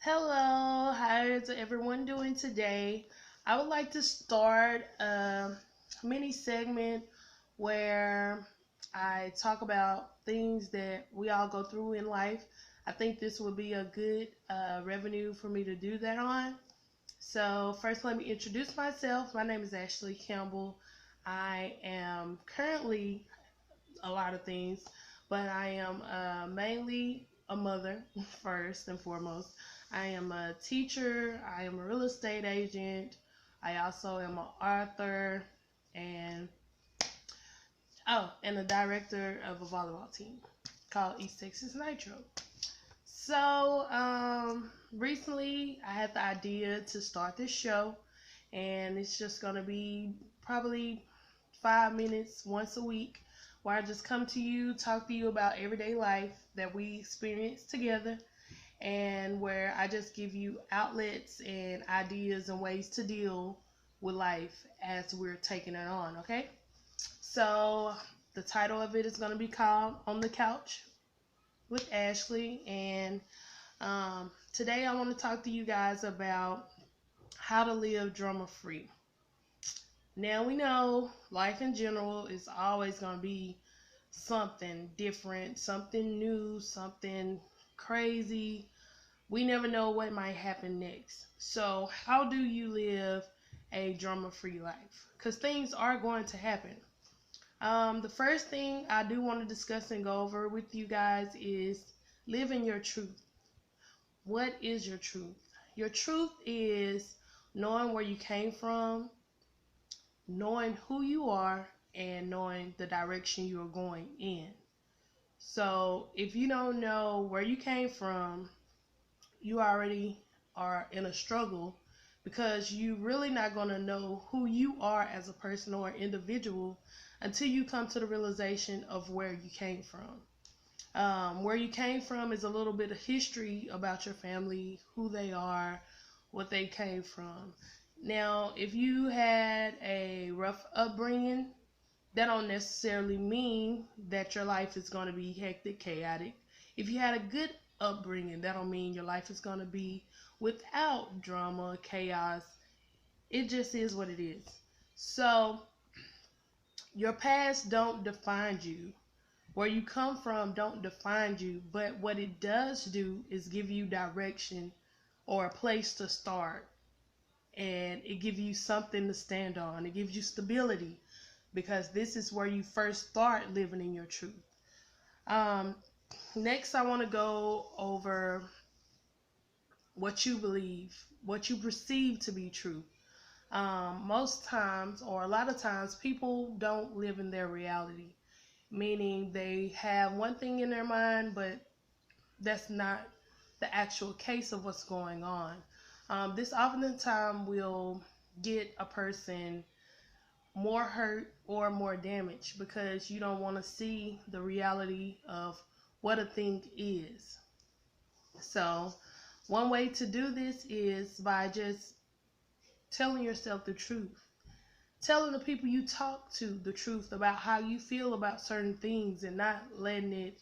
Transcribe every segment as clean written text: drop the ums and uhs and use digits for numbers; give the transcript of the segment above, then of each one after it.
Hello, how is everyone doing today? I would like to start a mini segment where I talk about things that we all go through in life. I think this would be a good revenue for me to do that on. So, first, let me introduce myself. My name is Ashley Campbell. I am currently a lot of things, but I am mainly a mother, first and foremost. I am a teacher, I am a real estate agent, I also am an author, and and a director of a volleyball team called East Texas Nitro. So, recently I had the idea to start this show, and it's just gonna be probably 5 minutes once a week where I just come to you, talk to you about everyday life that we experience together, and where I just give you outlets and ideas and ways to deal with life as we're taking it on, okay? So, the title of it is going to be called On the Couch with Ashley, and today I want to talk to you guys about how to live drama free. Now we know life in general is always going to be something different, something new, something crazy. We never know what might happen next. So, how do you live a drama free life? Because things are going to happen. The first thing I do want to discuss and go over with you guys is living your truth. What is your truth? Your truth is knowing where you came from, knowing who you are, and knowing the direction you are going in. So if you don't know where you came from, you already are in a struggle because you really not going to know who you are as a person or an individual until you come to the realization of where you came from. Where you came from is a little bit of history about your family, who they are, what they came from. Now, if you had a rough upbringing, that don't necessarily mean that your life is going to be hectic, chaotic. If you had a good upbringing, that don't mean your life is going to be without drama, chaos. It just is what it is. So, your past don't define you. Where you come from don't define you, but what it does do is give you direction or a place to start, and it gives you something to stand on. It gives you stability because this is where you first start living in your truth. Um, Next, I want to go over what you believe, what you perceive to be true. Most times, or a lot of times, people don't live in their reality, meaning they have one thing in their mind, but that's not the actual case of what's going on. This oftentimes will get a person more hurt or more damage because you don't want to see the reality of what a thing is. So, one way to do this is by just telling yourself the truth, telling the people you talk to the truth about how you feel about certain things and not letting it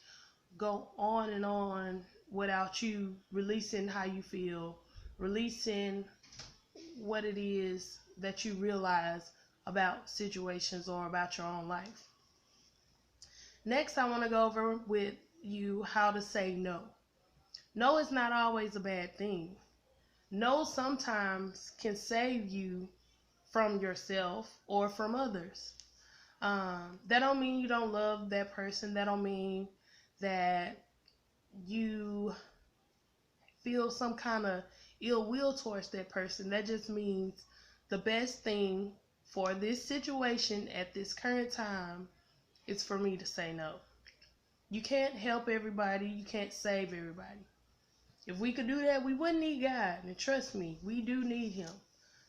go on and on without you releasing how you feel, releasing what it is that you realize about situations or about your own life. Next, I want to go over with you how to say no. No is not always a bad thing. No sometimes can save you from yourself or from others. That don't mean you don't love that person. That don't mean that you feel some kind of ill will towards that person. That just means the best thing for this situation at this current time is for me to say no. You can't help everybody. You can't save everybody. If we could do that, we wouldn't need God. And trust me, we do need Him.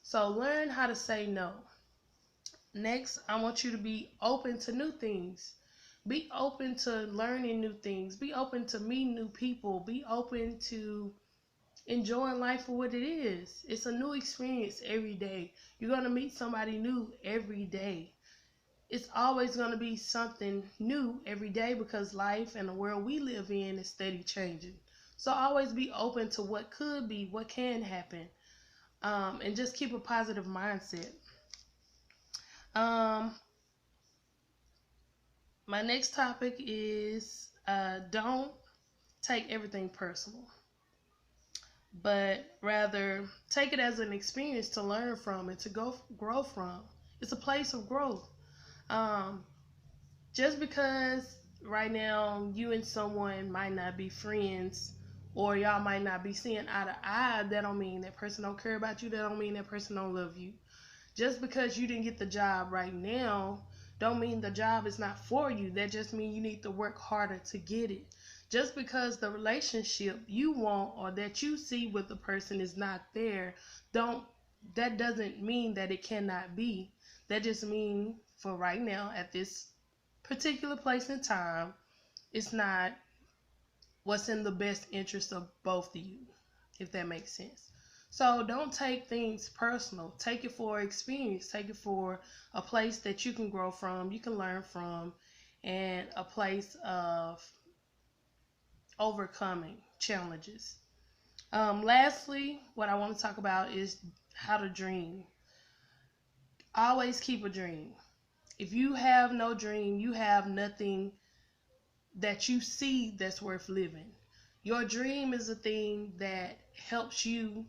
So learn how to say no. Next, I want you to be open to new things. Be open to learning new things. Be open to meeting new people. Be open to enjoying life for what it is. It's a new experience every day. You're going to meet somebody new every day. It's always going to be something new every day because life and the world we live in is steady changing. So always be open to what could be, what can happen, and just keep a positive mindset. Um, my next topic is don't take everything personal, but rather take it as an experience to learn from and to go grow from. It's a place of growth. Um, just because right now you and someone might not be friends or y'all might not be seeing eye to eye, that don't mean that person don't care about you. That don't mean that person don't love you. Just because you didn't get the job right now don't mean the job is not for you. That just means you need to work harder to get it. Just because the relationship you want or that you see with the person is not there, don't that doesn't mean that it cannot be. That just means for right now at this particular place in time, it's not what's in the best interest of both of you, if that makes sense. So don't take things personal. Take it for experience. Take it for a place that you can grow from, you can learn from, and a place of overcoming challenges. Lastly, what I want to talk about is how to dream. Always keep a dream. If you have no dream, you have nothing that you see that's worth living. Your dream is a thing that helps you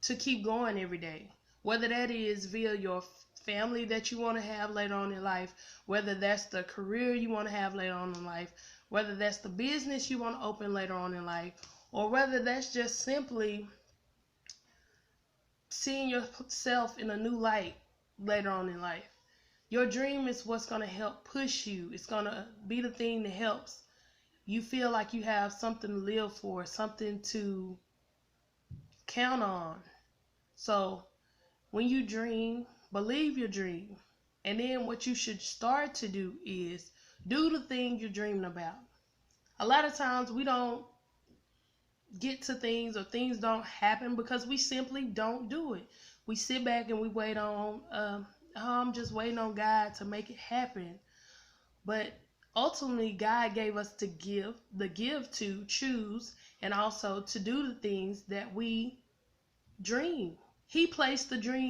to keep going every day. Whether that is via your family that you want to have later on in life, whether that's the career you want to have later on in life, whether that's the business you want to open later on in life, or whether that's just simply seeing yourself in a new light later on in life. Your dream is what's going to help push you. It's going to be the thing that helps you feel like you have something to live for, something to count on. So when you dream, believe your dream. And then what you should start to do is do the thing you're dreaming about. A lot of times we don't get to things or things don't happen because we simply don't do it. We sit back and we wait on, I'm just waiting on God to make it happen. But ultimately, God gave us the gift to choose and also to do the things that we dream. He placed the dream